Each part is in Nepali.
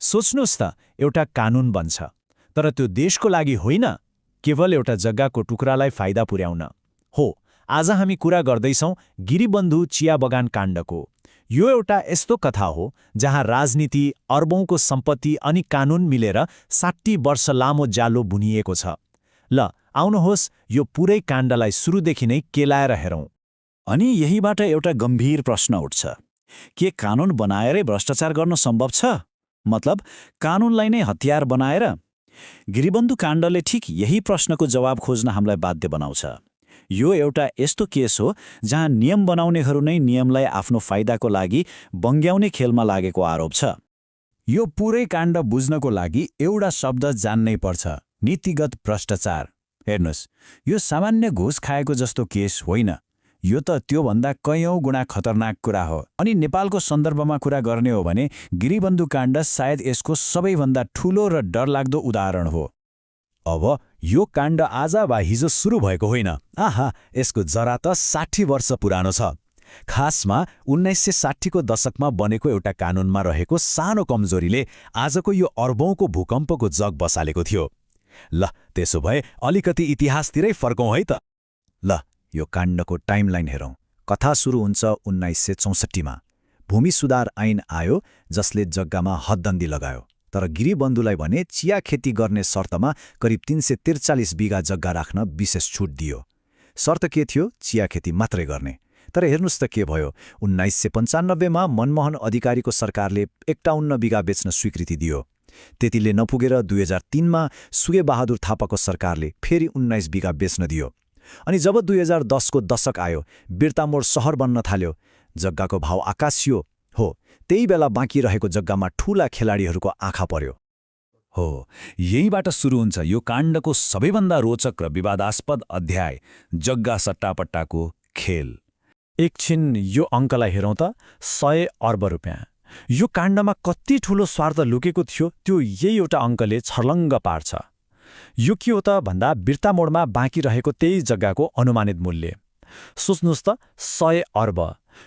सोच्नुहोस् त, एउटा कानून बन्छ, तर त्यो देशको लागि होइन, केवल एउटा जग्गाको टुक्रालाई फाइदा पुर्याउन हो। आज हामी कुरा गर्दैछौँ गिरिबन्धु चिया बगान काण्डको। यो एउटा यस्तो कथा हो जहाँ राजनीति, अर्बौंको सम्पत्ति अनि कानून मिलेर 60 वर्ष लामो जालो बुनिएको छ। ल आउनुहोस् यो पुरै काण्डलाई सुरुदेखि नै केलाएर हेरौँ। अनि यहीबाट एउटा गम्भीर प्रश्न उठ्छ, के कानून बनाएरै भ्रष्टाचार गर्न सम्भव छ? मतलब कानूनलाई नै हतियार बनाएर? गिरिबन्धु काण्डले ठिक यही प्रश्नको जवाब खोज्न हामीलाई बाध्य बनाउँछ। यो एउटा यस्तो केस हो जहाँ नियम बनाउनेहरू नै नियमलाई आफ्नो फाइदाको लागि बङ्ग्याउने खेलमा लागेको आरोप छ। यो पुरै काण्ड बुझ्नको लागि एउटा शब्द जान्नै पर्छ, नीतिगत भ्रष्टाचार। हेर्नुहोस्, यो सामान्य घुस खाएको जस्तो केस होइन, यो त त्योभन्दा कैयौं गुणा खतरनाक कुरा हो। अनि नेपालको सन्दर्भमा कुरा गर्ने हो भने गिरिबन्धु काण्ड सायद यसको सबैभन्दा ठूलो र डरलाग्दो उदाहरण हो। अब यो काण्ड आज वा हिजो सुरु भएको होइन। आहा, यसको जरा त 60 वर्ष पुरानो छ। खासमा 1960 को दशकमा बनेको एउटा कानूनमा रहेको सानो कमजोरीले आजको यो अर्बौंको भूकम्पको जग बसालेको थियो। ल त्यसो भए अलिकति इतिहासतिरै फर्कौं है त। ल यो काण्डको टाइमलाइन हेरौं। कथा सुरु हुन्छ 1964 मा। भूमि सुधार ऐन आयो जसले जग्गामा हदबन्दी लगायो, तर गिरिबन्धुलाई भने चिया खेती गर्ने शर्तमा करिब 343 बिघा जग्गा राख्न विशेष छुट दियो। शर्त के थियो? चिया खेती मात्रै गर्ने। तर हेर्नुस् त के भयो, 1995 मा मनमोहन अधिकारीको सरकारले 51 बिघा बेच्न स्वीकृति दियो। त्यतिले नपुगेर 2003 मा सुगेबहादुर थापाको सरकारले फेरि 19 बिघा बेच्न दियो। अनि जब 2010 को दशक आयो, बिर्तामोड सहर बन्न थाल्यो, जग्गाको भाव आकाशियो। हो, त्यही बेला बाँकी रहेको जग्गामा ठूला खेलाडीहरूको आँखा पर्यो। हो, यहीबाट सुरु हुन्छ यो काण्डको सबैभन्दा रोचक र विवादास्पद अध्याय, जग्गा सट्टापट्टाको खेल। एकछिन यो अङ्कलाई हेरौँ त, 100 अर्ब रुपियाँ। यो काण्डमा कति ठूलो स्वार्थ लुकेको थियो त्यो यही एउटा अङ्कले छर्लङ्ग पार्छ। यो के हो त भन्दा बिर्तामोडमा बाँकी रहेको त्यही जग्गाको अनुमानित मूल्य। सोच्नुहोस् त, 100 अर्ब।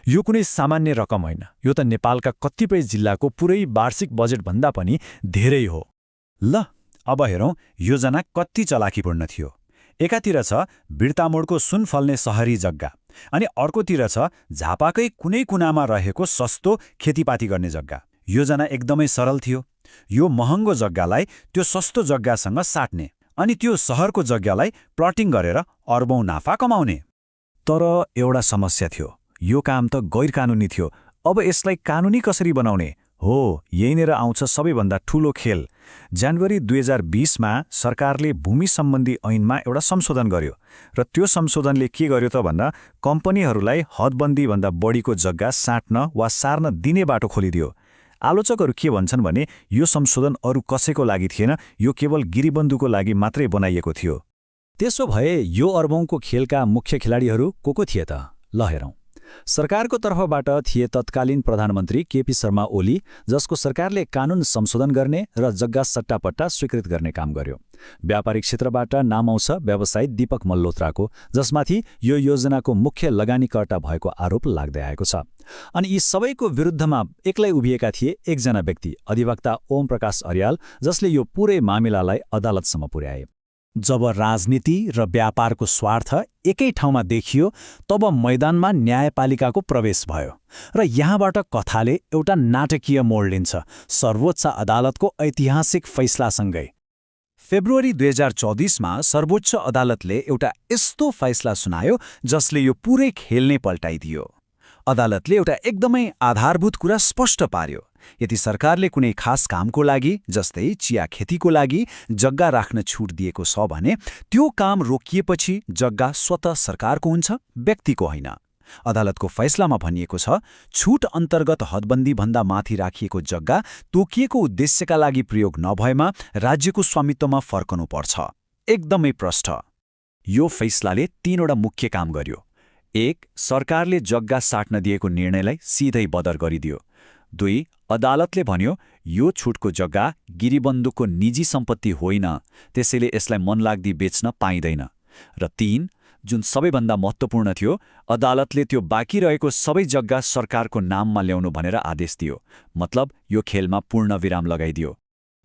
यो कुनै सामान्य रकम होइन, यो त नेपालका कतिपय जिल्लाको पुरै वार्षिक बजेटभन्दा पनि धेरै हो। ल अब हेरौँ योजना कति चलाकीपूर्ण थियो। एकातिर छ बिर्तामोडको सुन फल्ने सहरी जग्गा, अनि अर्कोतिर छ झापाकै कुनै कुनामा रहेको सस्तो खेतीपाती गर्ने जग्गा। योजना एकदमै सरल थियो। यो महँगो जग्गालाई त्यो सस्तो जग्गासँग साट्ने, अनि त्यो सहरको जग्गालाई प्लटिङ गरेर अर्बौं नाफा कमाउने। तर एउटा समस्या थियो, यो काम त गैरकानुनी थियो। अब यसलाई कानुनी कसरी बनाउने? हो, यहीँनिर आउँछ सबैभन्दा ठूलो खेल। जनवरी 2020 मा सरकारले भूमि सम्बन्धी ऐनमा एउटा संशोधन गर्यो, र त्यो संशोधनले के गर्यो त भन्दा कम्पनीहरूलाई हदबन्दीभन्दा बढीको जग्गा साट्न वा सार्न दिने बाटो खोलिदियो। आलोचकहरू के भन्छन् भने यो संशोधन अरू कसैको लागि थिएन, यो केवल गिरिबन्धुको लागि मात्रै बनाइएको थियो। त्यसो भए यो अर्बौंको खेलका मुख्य खेलाडीहरू को थिए त? ल हेरौं। सरकारको तर्फबाट थिए तत्कालीन प्रधानमन्त्री केपी शर्मा ओली, जसको सरकारले कानून संशोधन गर्ने र जग्गा सट्टापट्टा स्वीकृत गर्ने काम गर्यो। व्यापारिक क्षेत्रबाट नाम आउँछ व्यवसायी दीपक मल्होत्राको, जसमाथि यो योजनाको मुख्य लगानीकर्ता भएको आरोप लाग्दै आएको छ। अनि यी सबैको विरुद्धमा एक्लै उभिएका थिए एकजना व्यक्ति, अधिवक्ता ओम प्रकाश अर्याल, जसले यो पुरै मामिलालाई अदालतसम्म पुर्याए। जब राजनीति र व्यापारको स्वार्थ एकै ठाउँमा देखियो, तब मैदानमा न्यायपालिकाको प्रवेश भयो, र यहाँबाट कथाले एउटा नाटकीय मोड लिन्छ, सर्वोच्च अदालतको ऐतिहासिक फैसलासँगै। फेब्रुअरी 2024 मा सर्वोच्च अदालतले एउटा यस्तो फैसला सुनायो जसले यो पुरै खेल नै पल्टाइदियो। अदालतले एउटा एकदमै आधारभूत कुरा स्पष्ट पार्यो। यदि सरकारले कुनै खास कामको लागि, जस्तै चिया खेतीको लागि जग्गा राख्न छुट दिएको छ भने त्यो काम रोकिएपछि जग्गा स्वतः सरकारको हुन्छ, व्यक्तिको होइन। अदालतको फैसलामा भनिएको छ, छुट अन्तर्गत हदबन्दीभन्दा माथि राखिएको जग्गा तोकिएको उद्देश्यका लागि प्रयोग नभएमा राज्यको स्वामित्वमा फर्कनुपर्छ। एकदमै प्रष्ट। यो फैसलाले 3वटा मुख्य काम गर्यो। 1. सरकारले जग्गा साट्न दिएको निर्णयलाई सिधै बदर गरिदियो। 2. अदालतले भन्यो यो छुटको जग्गा गिरिबन्धुको निजी सम्पत्ति होइन, त्यसैले यसलाई मनलाग्दी बेच्न पाइँदैन। र 3. जुन सबैभन्दा महत्त्वपूर्ण थियो, अदालतले त्यो बाँकी रहेको सबै जग्गा सरकारको नाममा ल्याउनु भनेर आदेश दियो। मतलब यो खेलमा पूर्ण विराम लगाइदियो।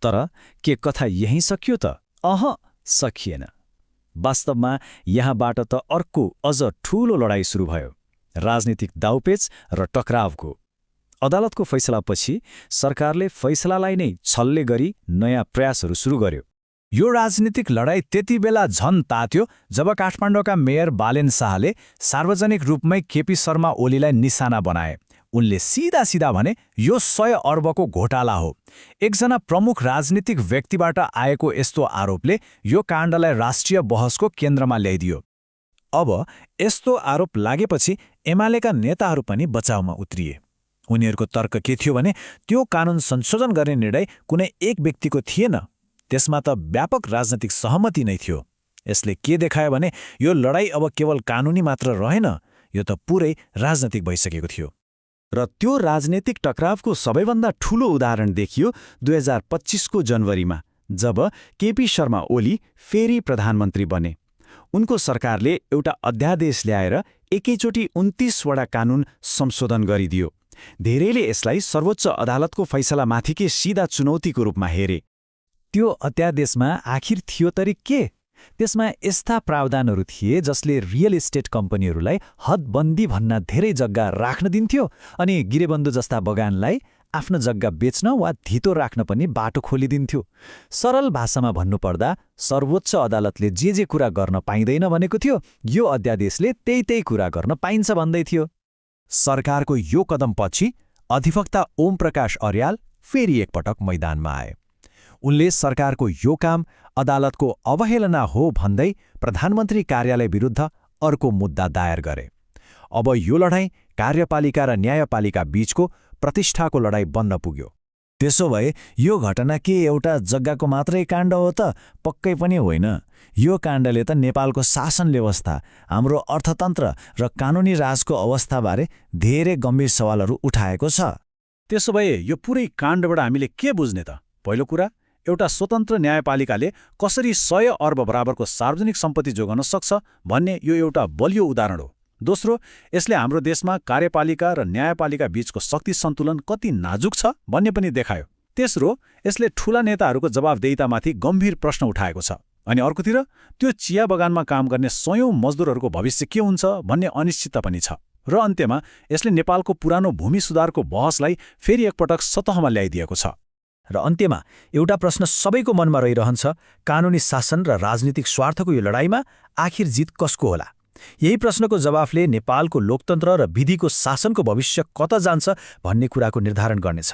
तर के कथा यहीँ सकियो त? सकिएन। वास्तवमा यहाँबाट त अर्को अझ ठूलो लडाईँ सुरु भयो, राजनीतिक दाउपेच र टकरावको। अदालतको फैसलापछि सरकारले फैसलालाई नै छल्ले गरी नयाँ प्रयासहरू सुरु गर्यो। यो राजनीतिक लडाईँ त्यति बेला झन तात्यो जब काठमाडौँका मेयर बालेन शाहले सार्वजनिक रूपमै केपी शर्मा ओलीलाई निशाना बनाए। उनले सीधा भने यो 100 अर्बको घोटाला हो। एकजना प्रमुख राजनीतिक व्यक्तिबाट आएको यस्तो आरोपले यो काण्डलाई राष्ट्रिय बहसको केन्द्रमा ल्याइदियो। अब यस्तो आरोप लागेपछि एमालेका नेताहरू पनि बचाउमा उत्रिए। उनीहरूको तर्क के थियो भने त्यो कानून संशोधन गर्ने निर्णय कुनै एक व्यक्तिको थिएन, त्यसमा त व्यापक राजनीतिक सहमति नै थियो। यसले के देखायो भने यो लडाईँ अब केवल कानूनी मात्र रहेन, यो त पुरै राजनीतिक भइसकेको थियो। र त्यो राजनीतिक टकरावको सबैभन्दा ठूलो उदाहरण देखियो 2025 को जनवरीमा, जब केपी शर्मा ओली फेरि प्रधानमन्त्री बने। उनको सरकारले एउटा अध्यादेश ल्याएर एकैचोटि 29 वटा कानून संशोधन गरिदियो। धेरैले यसलाई सर्वोच्च अदालतको फैसलामाथिकै सीधा चुनौतीको रूपमा हेरे। त्यो अध्यादेशमा आखिर थियो तरी के? त्यसमा यस्ता प्रावधानहरू थिए जसले रियल इस्टेट कम्पनीहरूलाई हदबन्दी भन्न धेरै जग्गा राख्न दिन्थ्यो अनि गिरेबन्धु जस्ता बगानलाई आफ्नो जग्गा बेच्न वा धितो राख्न पनि बाटो खोलिदिन्थ्यो। सरल भाषामा भन्नुपर्दा सर्वोच्च अदालतले जे कुरा गर्न पाइँदैन भनेको थियो, यो अध्यादेशले त्यही कुरा गर्न पाइन्छ भन्दै थियो। सरकारको यो कदमपछि अधिवक्ता ओम प्रकाश अर्याल फेरि एकपटक मैदानमा आए। उनले सरकारको यो काम अदालतको अवहेलना हो भन्दै प्रधानमन्त्री कार्यालय विरुद्ध अर्को मुद्दा दायर गरे। अब यो लडाईँ कार्यपालिका र न्यायपालिका बीचको प्रतिष्ठाको लडाईँ बन्न पुग्यो। त्यसो भए यो घटना के एउटा जग्गाको मात्रै काण्ड हो त? पक्कै पनि होइन। यो काण्डले त नेपालको शासन व्यवस्था, हाम्रो अर्थतन्त्र र कानुनी राजको अवस्थाबारे धेरै गम्भीर सवालहरू उठाएको छ। त्यसो भए यो पुरै काण्डबाट हामीले के बुझ्ने त? पहिलो कुरा, एउटा स्वतन्त्र न्यायपालिकाले कसरी 100 अर्ब बराबरको सार्वजनिक सम्पत्ति जोगाउन सक्छ भन्ने यो एउटा बलियो उदाहरण हो। दोस्रो, यसले हाम्रो देशमा कार्यपालिका र न्यायपालिका बीचको शक्ति सन्तुलन कति नाजुक छ भन्ने पनि देखायो। तेस्रो, यसले ठूला नेताहरूको जवाफदेहितामाथि गम्भीर प्रश्न उठाएको छ। अनि अर्कोतिर त्यो चिया बगानमा काम गर्ने 100औं मजदुरहरूको भविष्य के हुन्छ भन्ने अनिश्चितता पनि छ। र अन्त्यमा यसले नेपालको पुरानो भूमि सुधारको बहसलाई फेरि एकपटक सतहमा ल्याइदिएको छ। र अन्त्यमा एउटा प्रश्न सबैको मनमा रहिरहन्छ, कानुनी शासन र राजनीतिक स्वार्थको यो लडाईँमा आखिर जित कसको होला? यही प्रश्नको जवाफले नेपालको लोकतन्त्र र विधिको शासनको भविष्य कता जान्छ भन्ने कुराको निर्धारण गर्नेछ।